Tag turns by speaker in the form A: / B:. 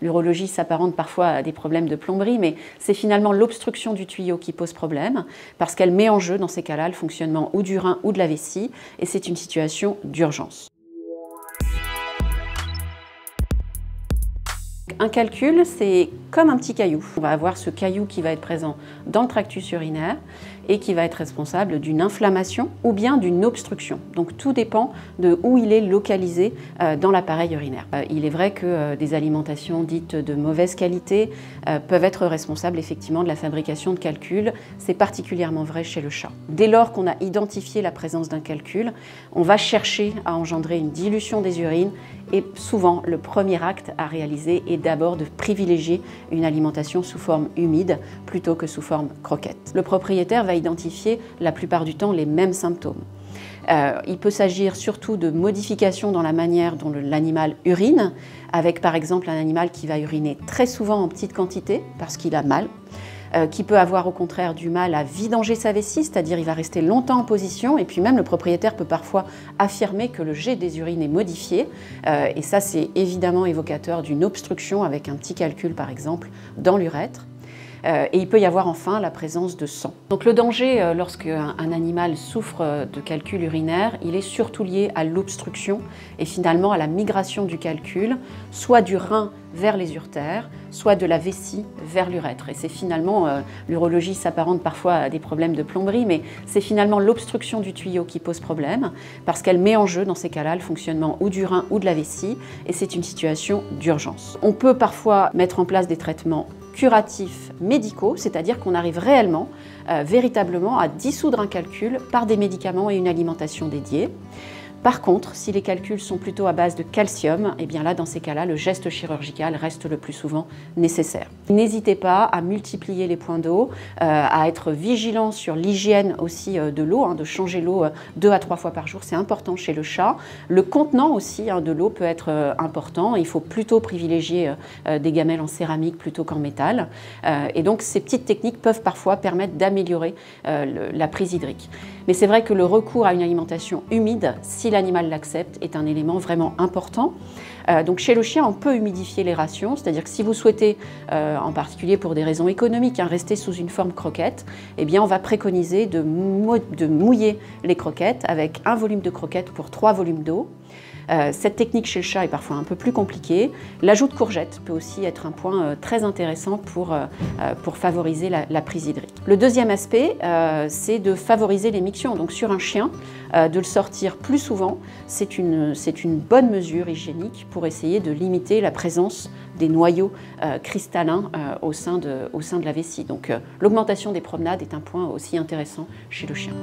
A: L'urologie s'apparente parfois à des problèmes de plomberie, mais c'est finalement l'obstruction du tuyau qui pose problème, parce qu'elle met en jeu, dans ces cas-là, le fonctionnement ou du rein ou de la vessie, et c'est une situation d'urgence. Un calcul, c'est comme un petit caillou. On va avoir ce caillou qui va être présent dans le tractus urinaire et qui va être responsable d'une inflammation ou bien d'une obstruction. Donc tout dépend de où il est localisé dans l'appareil urinaire. Il est vrai que des alimentations dites de mauvaise qualité peuvent être responsables effectivement de la fabrication de calculs. C'est particulièrement vrai chez le chat. Dès lors qu'on a identifié la présence d'un calcul, on va chercher à engendrer une dilution des urines et souvent le premier acte à réaliser est d'abord de privilégier une alimentation sous forme humide plutôt que sous forme croquette. Le propriétaire va identifier la plupart du temps les mêmes symptômes. Il peut s'agir surtout de modifications dans la manière dont l'animal urine, avec par exemple un animal qui va uriner très souvent en petite quantité parce qu'il a mal, qui peut avoir au contraire du mal à vidanger sa vessie, c'est-à-dire il va rester longtemps en position, et puis même le propriétaire peut parfois affirmer que le jet des urines est modifié, et ça c'est évidemment évocateur d'une obstruction avec un petit calcul par exemple dans l'urètre. Et il peut y avoir enfin la présence de sang. Donc le danger lorsqu'un animal souffre de calcul urinaire, il est surtout lié à l'obstruction et finalement à la migration du calcul, soit du rein vers les uretères, soit de la vessie vers l'urètre. Et c'est finalement, l'urologie s'apparente parfois à des problèmes de plomberie, mais c'est finalement l'obstruction du tuyau qui pose problème, parce qu'elle met en jeu dans ces cas-là le fonctionnement ou du rein ou de la vessie, et c'est une situation d'urgence. On peut parfois mettre en place des traitements curatifs médicaux, c'est-à-dire qu'on arrive réellement, véritablement à dissoudre un calcul par des médicaments et une alimentation dédiée. Par contre, si les calculs sont plutôt à base de calcium, et bien là, dans ces cas-là, le geste chirurgical reste le plus souvent nécessaire. N'hésitez pas à multiplier les points d'eau, à être vigilant sur l'hygiène aussi de l'eau, de changer l'eau 2 à 3 fois par jour, c'est important chez le chat. Le contenant aussi de l'eau peut être important, il faut plutôt privilégier des gamelles en céramique plutôt qu'en métal. Et donc ces petites techniques peuvent parfois permettre d'améliorer la prise hydrique. Mais c'est vrai que le recours à une alimentation humide, si l'animal l'accepte, est un élément vraiment important. Donc chez le chien, on peut humidifier les rations, c'est-à-dire que si vous souhaitez, en particulier pour des raisons économiques, rester sous une forme croquette, eh bien on va préconiser de mouiller les croquettes avec 1 volume de croquettes pour 3 volumes d'eau. Cette technique chez le chat est parfois un peu plus compliquée. L'ajout de courgettes peut aussi être un point très intéressant pour favoriser la prise hydrique. Le deuxième aspect, c'est de favoriser l'émiction. Donc sur un chien, de le sortir plus souvent, c'est une bonne mesure hygiénique pour essayer de limiter la présence des noyaux cristallins au sein de la vessie. Donc l'augmentation des promenades est un point aussi intéressant chez le chien.